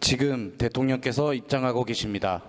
지금 대통령께서 입장하고 계십니다.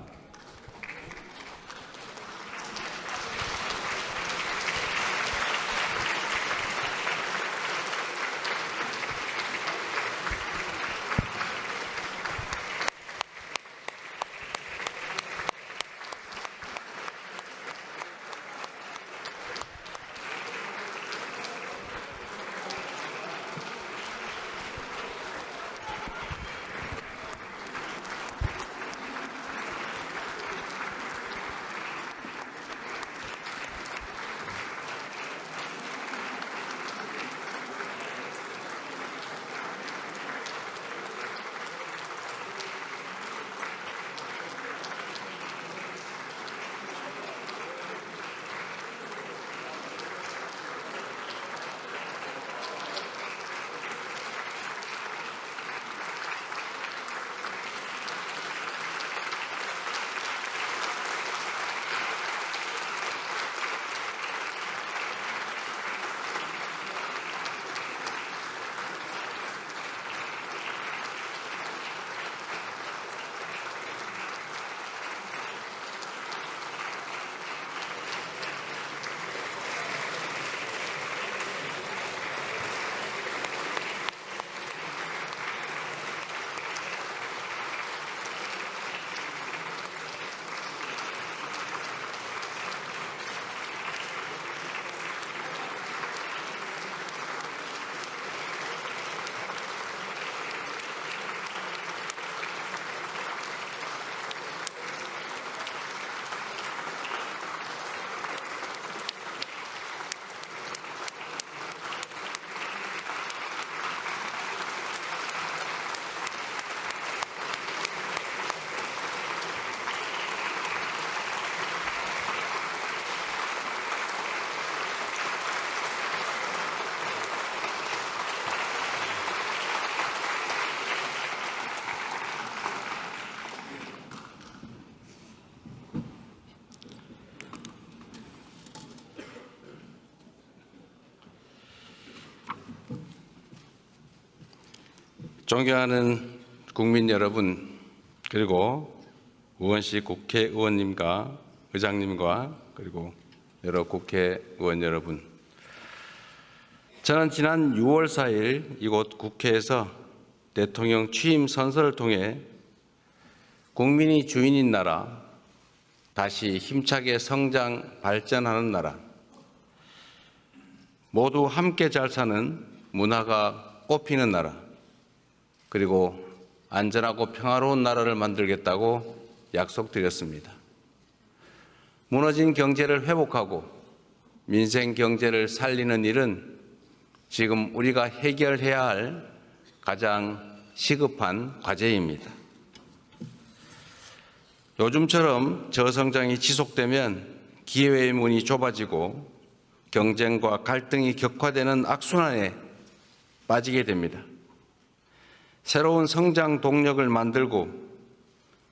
존경하는 국민 여러분, 그리고 우원식 국회의원님과 의장님과 그리고 여러 국회의원 여러분, 저는 지난 6월 4일 이곳 국회에서 대통령 취임 선서를 통해 국민이 주인인 나라, 다시 힘차게 성장 발전하는 나라, 모두 함께 잘 사는 문화가 꽃피는 나라, 그리고 안전하고 평화로운 나라를 만들겠다고 약속드렸습니다. 무너진 경제를 회복하고 민생 경제를 살리는 일은 지금 우리가 해결해야 할 가장 시급한 과제입니다. 요즘처럼 저성장이 지속되면 기회의 문이 좁아지고 경쟁과 갈등이 격화되는 악순환에 빠지게 됩니다. 새로운 성장 동력을 만들고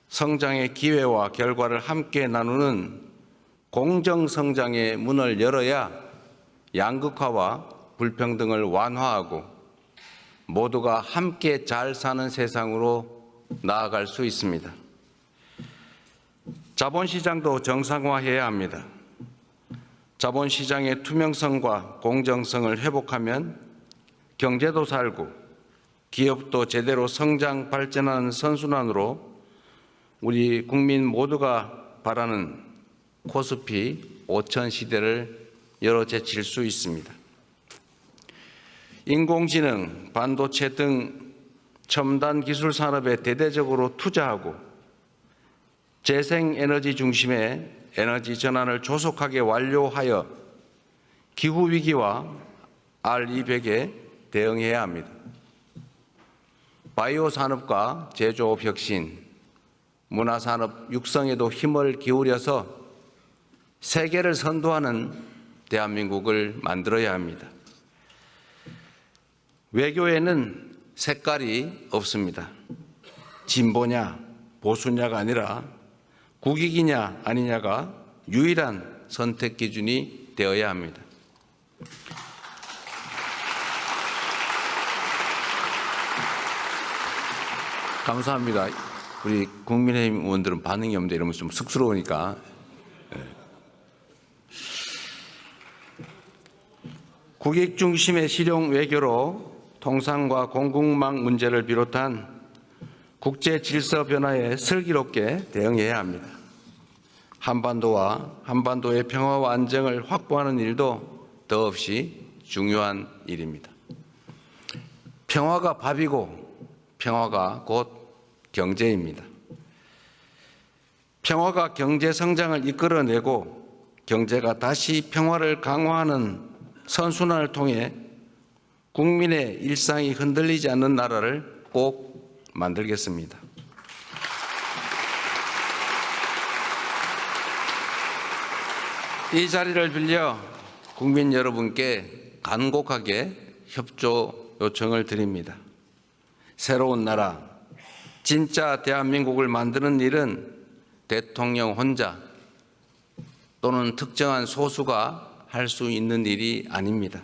성장의 기회와 결과를 함께 나누는 공정성장의 문을 열어야 양극화와 불평등을 완화하고 모두가 함께 잘 사는 세상으로 나아갈 수 있습니다. 자본시장도 정상화해야 합니다. 자본시장의 투명성과 공정성을 회복하면 경제도 살고 기업도 제대로 성장 발전하는 선순환으로 우리 국민 모두가 바라는 코스피 5000 시대를 열어제칠 수 있습니다. 인공지능, 반도체 등 첨단 기술 산업에 대대적으로 투자하고 재생에너지 중심의 에너지 전환을 조속하게 완료하여 기후위기와 R200에 대응해야 합니다. 바이오 산업과 제조업 혁신, 문화산업 육성에도 힘을 기울여서 세계를 선도하는 대한민국을 만들어야 합니다. 외교에는 색깔이 없습니다. 진보냐 보수냐가 아니라 국익이냐 아니냐가 유일한 선택 기준이 되어야 합니다. 감사합니다. 우리 국민의힘 의원들은 반응이 없는데 이러면 좀 쑥스러우니까. 국익 중심의 실용 외교로 통상과 공급망 문제를 비롯한 국제 질서 변화에 슬기롭게 대응해야 합니다. 한반도와 한반도의 평화와 안정을 확보하는 일도 더없이 중요한 일입니다. 평화가 밥이고 평화가 곧 경제입니다. 평화가 경제 성장을 이끌어내고 경제가 다시 평화를 강화하는 선순환을 통해 국민의 일상이 흔들리지 않는 나라를 꼭 만들겠습니다. 이 자리를 빌려 국민 여러분께 간곡하게 협조 요청을 드립니다. 새로운 나라, 진짜 대한민국을 만드는 일은 대통령 혼자 또는 특정한 소수가 할 수 있는 일이 아닙니다.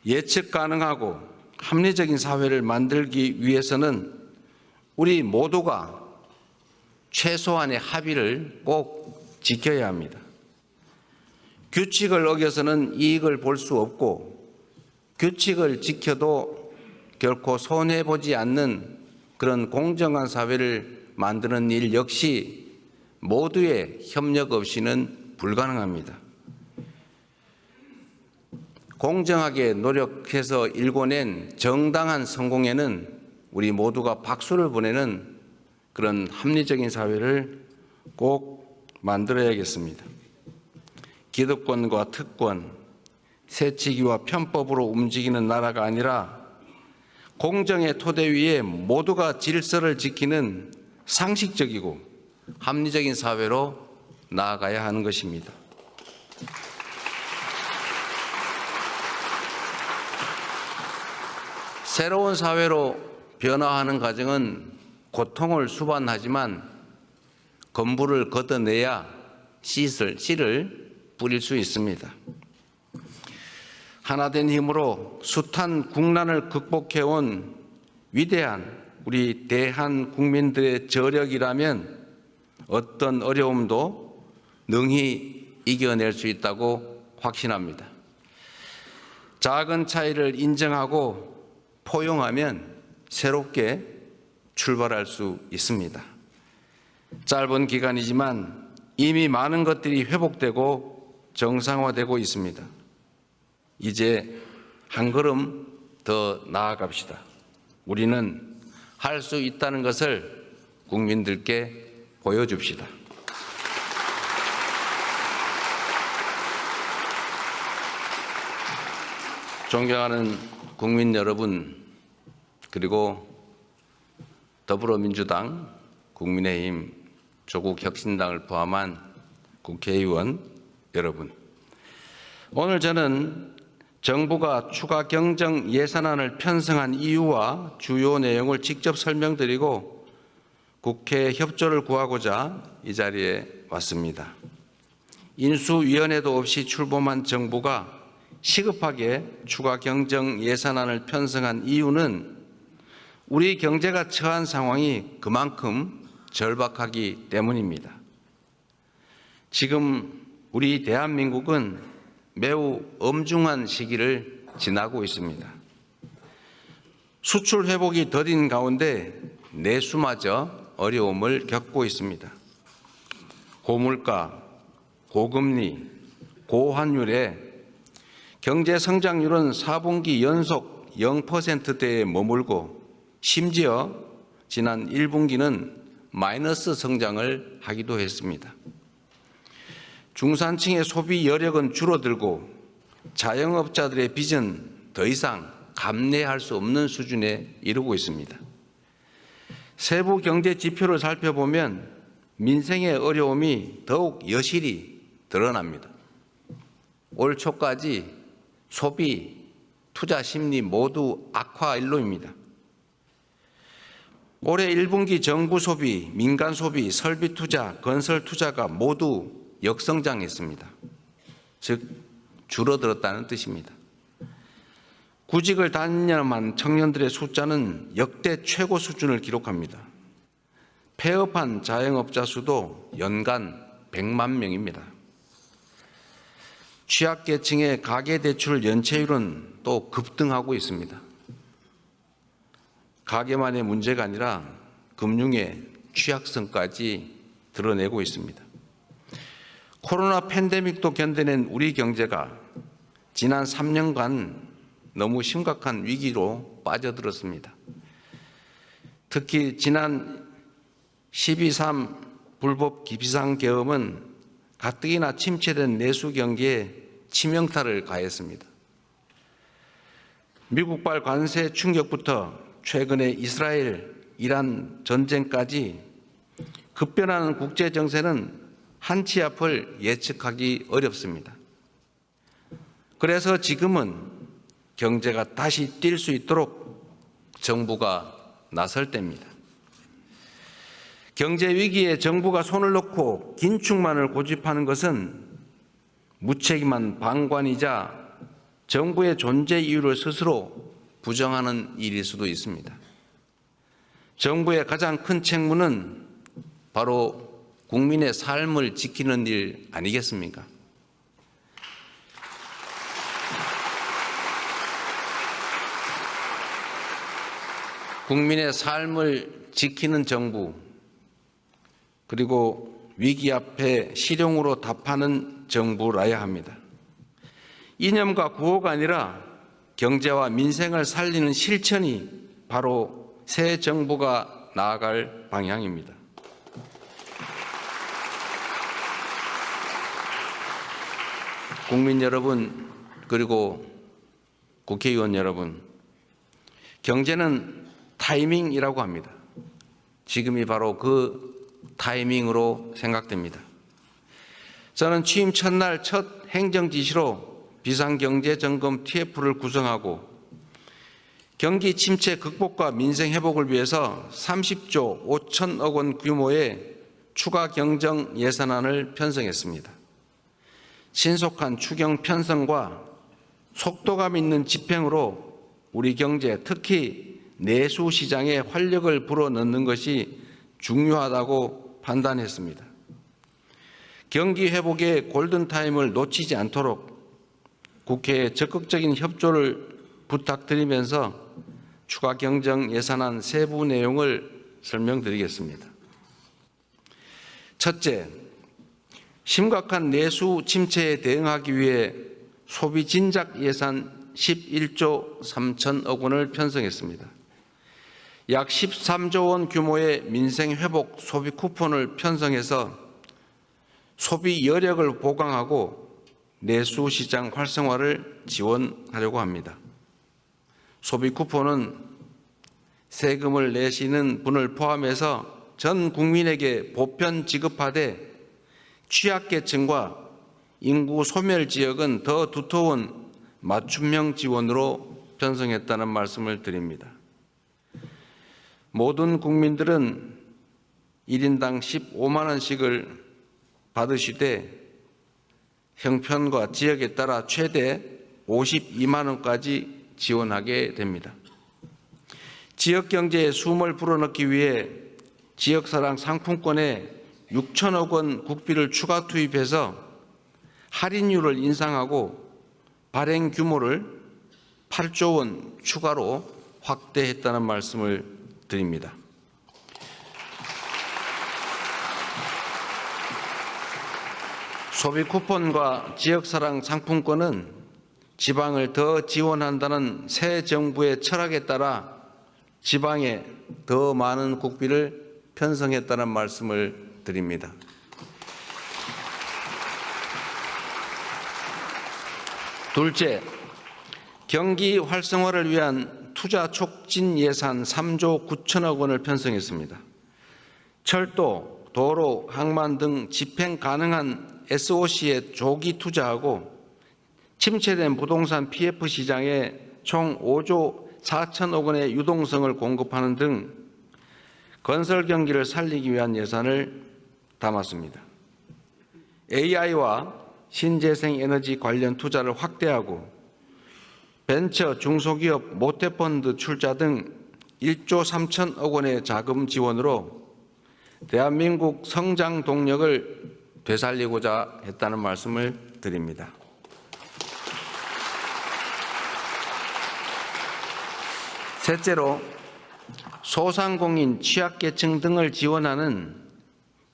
예측 가능하고 합리적인 사회를 만들기 위해서는 우리 모두가 최소한의 합의를 꼭 지켜야 합니다. 규칙을 어겨서는 이익을 볼 수 없고 규칙을 지켜도 결코 손해보지 않는 그런 공정한 사회를 만드는 일 역시 모두의 협력 없이는 불가능합니다. 공정하게 노력해서 일궈낸 정당한 성공에는 우리 모두가 박수를 보내는 그런 합리적인 사회를 꼭 만들어야겠습니다. 기득권과 특권, 새치기와 편법으로 움직이는 나라가 아니라 공정의 토대 위에 모두가 질서를 지키는 상식적이고 합리적인 사회로 나아가야 하는 것입니다. 새로운 사회로 변화하는 과정은 고통을 수반하지만 건물을 걷어내야 씨를 뿌릴 수 있습니다. 하나된 힘으로 숱한 국난을 극복해온 위대한 우리 대한 국민들의 저력이라면 어떤 어려움도 능히 이겨낼 수 있다고 확신합니다. 작은 차이를 인정하고 포용하면 새롭게 출발할 수 있습니다. 짧은 기간이지만 이미 많은 것들이 회복되고 정상화되고 있습니다. 이제 한 걸음 더 나아갑시다. 우리는 할 수 있다는 것을 국민들께 보여줍시다. 존경하는 국민 여러분, 그리고 더불어민주당, 국민의힘, 조국혁신당을 포함한 국회의원 여러분, 오늘 저는 정부가 추가 경정 예산안을 편성한 이유와 주요 내용을 직접 설명드리고 국회 협조를 구하고자 이 자리에 왔습니다. 인수위원회도 없이 출범한 정부가 시급하게 추가 경정 예산안을 편성한 이유는 우리 경제가 처한 상황이 그만큼 절박하기 때문입니다. 지금 우리 대한민국은 매우 엄중한 시기를 지나고 있습니다. 수출 회복이 더딘 가운데 내수마저 어려움을 겪고 있습니다. 고물가, 고금리, 고환율에 경제 성장률은 4분기 연속 0%대에 머물고 심지어 지난 1분기는 마이너스 성장을 하기도 했습니다. 중산층의 소비 여력은 줄어들고 자영업자들의 빚은 더 이상 감내할 수 없는 수준에 이르고 있습니다. 세부 경제 지표를 살펴보면 민생의 어려움이 더욱 여실히 드러납니다. 올 초까지 소비, 투자 심리 모두 악화 일로입니다. 올해 1분기 정부 소비, 민간 소비, 설비 투자, 건설 투자가 모두 역성장했습니다. 즉 줄어들었다는 뜻입니다. 구직을 단념한 청년들의 숫자는 역대 최고 수준을 기록합니다. 폐업한 자영업자 수도 연간 100만 명입니다. 취약계층의 가계대출 연체율은 또 급등하고 있습니다. 가계만의 문제가 아니라 금융의 취약성까지 드러내고 있습니다. 코로나 팬데믹도 견뎌낸 우리 경제가 지난 3년간 너무 심각한 위기로 빠져들었습니다. 특히 지난 12.3 불법 비상계엄은 가뜩이나 침체된 내수 경기에 치명타를 가했습니다. 미국발 관세 충격부터 최근에 이스라엘, 이란 전쟁까지 급변하는 국제 정세는 한치 앞을 예측하기 어렵습니다. 그래서 지금은 경제가 다시 뛸 수 있도록 정부가 나설 때입니다. 경제 위기에 정부가 손을 놓고 긴축만을 고집하는 것은 무책임한 방관이자 정부의 존재 이유를 스스로 부정하는 일일 수도 있습니다. 정부의 가장 큰 책무는 바로 국민의 삶을 지키는 일 아니겠습니까? 국민의 삶을 지키는 정부, 그리고 위기 앞에 실용으로 답하는 정부라야 합니다. 이념과 구호가 아니라 경제와 민생을 살리는 실천이 바로 새 정부가 나아갈 방향입니다. 국민 여러분, 그리고 국회의원 여러분, 경제는 타이밍이라고 합니다. 지금이 바로 그 타이밍으로 생각됩니다. 저는 취임 첫날 첫 행정지시로 비상경제점검 TF를 구성하고 경기 침체 극복과 민생 회복을 위해서 30조 5천억 원 규모의 추가 경정 예산안을 편성했습니다. 신속한 추경 편성과 속도감 있는 집행으로 우리 경제, 특히 내수 시장에 활력을 불어넣는 것이 중요하다고 판단했습니다. 경기 회복의 골든타임을 놓치지 않도록 국회에 적극적인 협조를 부탁드리면서 추가 경정 예산안 세부 내용을 설명드리겠습니다. 첫째, 심각한 내수 침체에 대응하기 위해 소비 진작 예산 11조 3천억 원을 편성했습니다. 약 13조 원 규모의 민생 회복 소비 쿠폰을 편성해서 소비 여력을 보강하고 내수 시장 활성화를 지원하려고 합니다. 소비 쿠폰은 세금을 내시는 분을 포함해서 전 국민에게 보편 지급하되 취약계층과 인구 소멸 지역은 더 두터운 맞춤형 지원으로 편성했다는 말씀을 드립니다. 모든 국민들은 1인당 15만 원씩을 받으시되 형편과 지역에 따라 최대 52만 원까지 지원하게 됩니다. 지역 경제에 숨을 불어넣기 위해 지역사랑 상품권에 6천억 원 국비를 추가 투입해서 할인율을 인상하고 발행 규모를 8조 원 추가로 확대했다는 말씀을 드립니다. 소비 쿠폰과 지역사랑 상품권은 지방을 더 지원한다는 새 정부의 철학에 따라 지방에 더 많은 국비를 편성했다는 말씀을 드립니다. 둘째, 경기 활성화를 위한 투자 촉진 예산 3조 9천억 원을 편성했습니다. 철도, 도로, 항만 등 집행 가능한 SOC에 조기 투자하고 침체된 부동산 PF 시장에 총 5조 4천억 원의 유동성을 공급하는 등 건설 경기를 살리기 위한 예산을 담았습니다. AI와 신재생 에너지 관련 투자를 확대하고 벤처 중소기업 모태펀드 출자 등 1조 3천억 원의 자금 지원으로 대한민국 성장 동력을 되살리고자 했다는 말씀을 드립니다. 셋째로 소상공인, 취약계층 등을 지원하는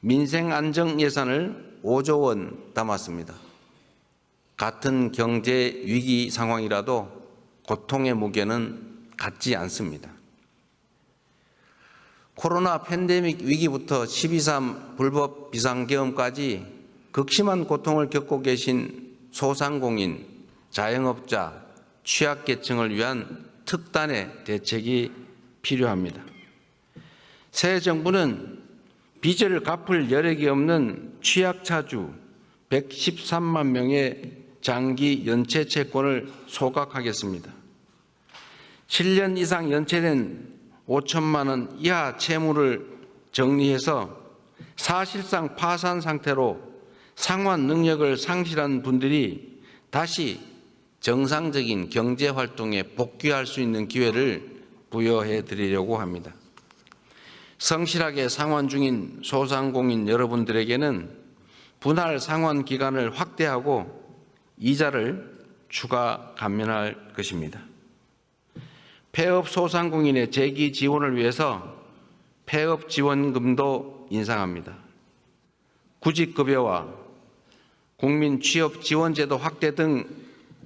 민생안정 예산을 5조 원 담았습니다. 같은 경제 위기 상황이라도 고통의 무게는 같지 않습니다. 코로나 팬데믹 위기부터 12.3 불법 비상계엄까지 극심한 고통을 겪고 계신 소상공인, 자영업자, 취약계층을 위한 특단의 대책이 필요합니다. 새 정부는 빚을 갚을 여력이 없는 취약차주 113만 명의 장기 연체 채권을 소각하겠습니다. 7년 이상 연체된 5천만 원 이하 채무를 정리해서 사실상 파산 상태로 상환 능력을 상실한 분들이 다시 정상적인 경제 활동에 복귀할 수 있는 기회를 부여해 드리려고 합니다. 성실하게 상환 중인 소상공인 여러분들에게는 분할 상환 기간을 확대하고 이자를 추가 감면할 것입니다. 폐업 소상공인의 재기 지원을 위해서 폐업 지원금도 인상합니다. 구직급여와 국민 취업 지원제도 확대 등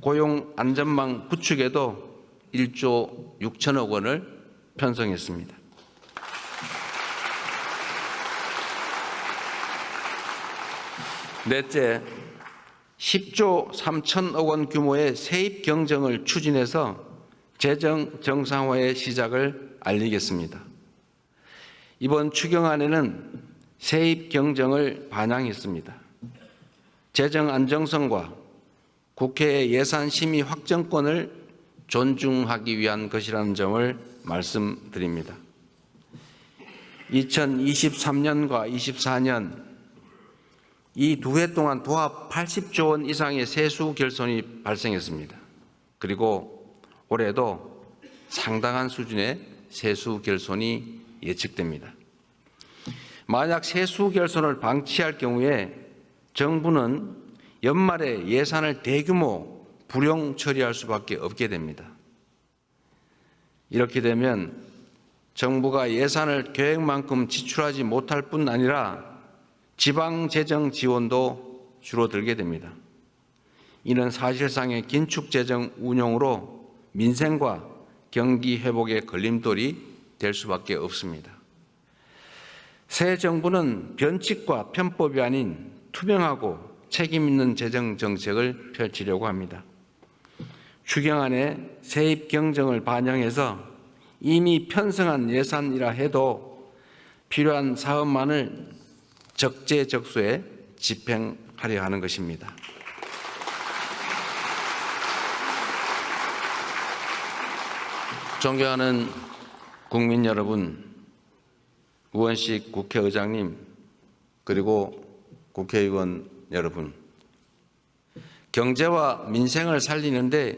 고용 안전망 구축에도 1조 6천억 원을 편성했습니다. 넷째, 10조 3천억 원 규모의 세입 경정을 추진해서 재정 정상화의 시작을 알리겠습니다. 이번 추경안에는 세입 경정을 반영했습니다. 재정 안정성과 국회의 예산 심의 확정권을 존중하기 위한 것이라는 점을 말씀드립니다. 2023년과 24년 이 두 해 동안 도합 80조 원 이상의 세수 결손이 발생했습니다. 그리고 올해도 상당한 수준의 세수 결손이 예측됩니다. 만약 세수 결손을 방치할 경우에 정부는 연말에 예산을 대규모 불용 처리할 수밖에 없게 됩니다. 이렇게 되면 정부가 예산을 계획만큼 지출하지 못할 뿐 아니라 지방 재정 지원도 줄어들게 됩니다. 이는 사실상의 긴축 재정 운용으로 민생과 경기 회복의 걸림돌이 될 수밖에 없습니다. 새 정부는 변칙과 편법이 아닌 투명하고 책임 있는 재정 정책을 펼치려고 합니다. 추경안에 세입 경정을 반영해서 이미 편성한 예산이라 해도 필요한 사업만을 적재적소에 집행하려 하는 것입니다. 존경하는 국민 여러분, 우원식 국회의장님, 그리고 국회의원 여러분, 경제와 민생을 살리는데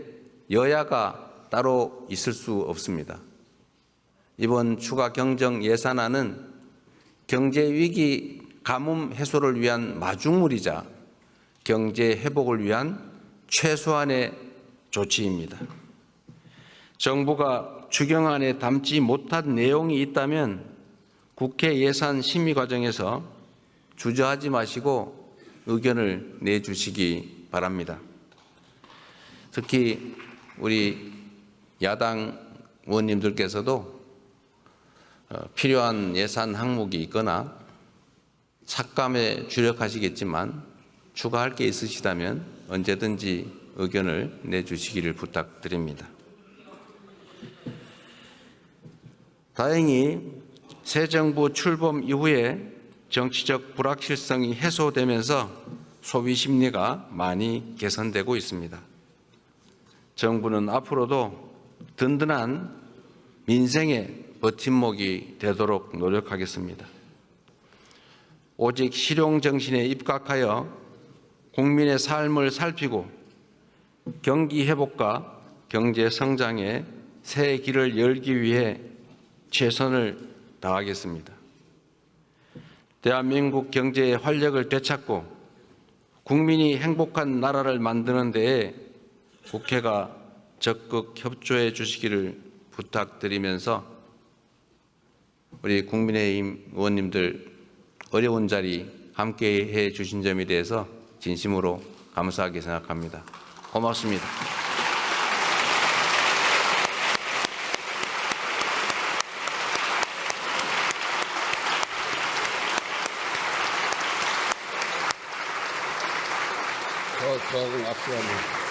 여야가 따로 있을 수 없습니다. 이번 추가 경정 예산안은 경제 위기 가뭄 해소를 위한 마중물이자 경제 회복을 위한 최소한의 조치입니다. 정부가 추경안에 담지 못한 내용이 있다면 국회 예산 심의 과정에서 주저하지 마시고 의견을 내주시기 바랍니다. 특히 우리 야당 의원님들께서도 필요한 예산 항목이 있거나 삭감에 주력하시겠지만 추가할 게 있으시다면 언제든지 의견을 내주시기를 부탁드립니다. 다행히 새 정부 출범 이후에 정치적 불확실성이 해소되면서 소비 심리가 많이 개선되고 있습니다. 정부는 앞으로도 든든한 민생의 버팀목이 되도록 노력하겠습니다. 오직 실용 정신에 입각하여 국민의 삶을 살피고 경기 회복과 경제 성장의 새 길을 열기 위해 최선을 다하겠습니다. 대한민국 경제의 활력을 되찾고 국민이 행복한 나라를 만드는 데에 국회가 적극 협조해 주시기를 부탁드리면서 우리 국민의힘 의원님들 어려운 자리 함께해 주신 점에 대해서 진심으로 감사하게 생각합니다. 고맙습니다. 저하고 악수합니다.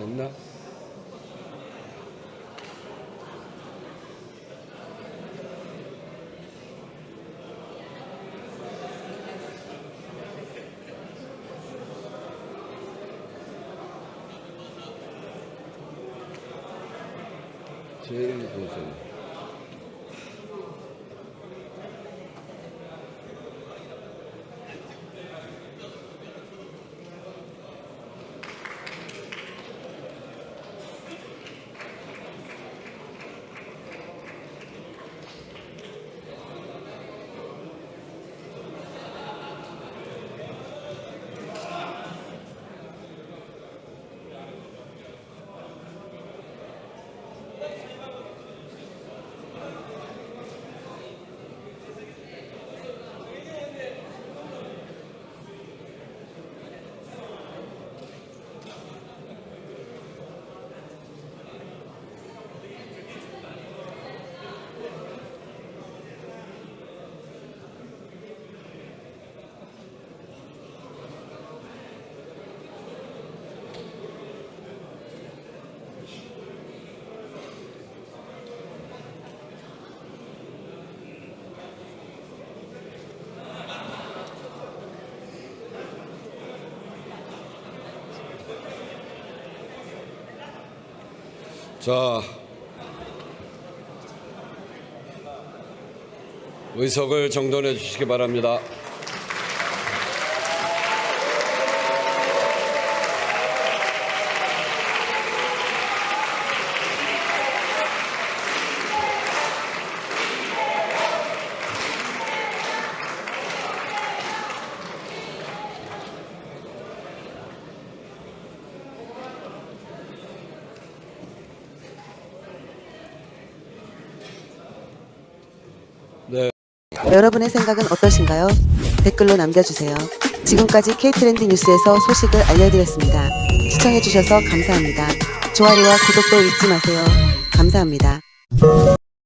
됐나? 제일 보세요. 자, 의석을 정돈해 주시기 바랍니다. 네. 여러분의 생각은 어떠신가요? 댓글로 남겨주세요. 지금까지 K트렌드 뉴스에서 소식을 알려드렸습니다. 시청해주셔서 감사합니다. 좋아요와 구독도 잊지 마세요. 감사합니다.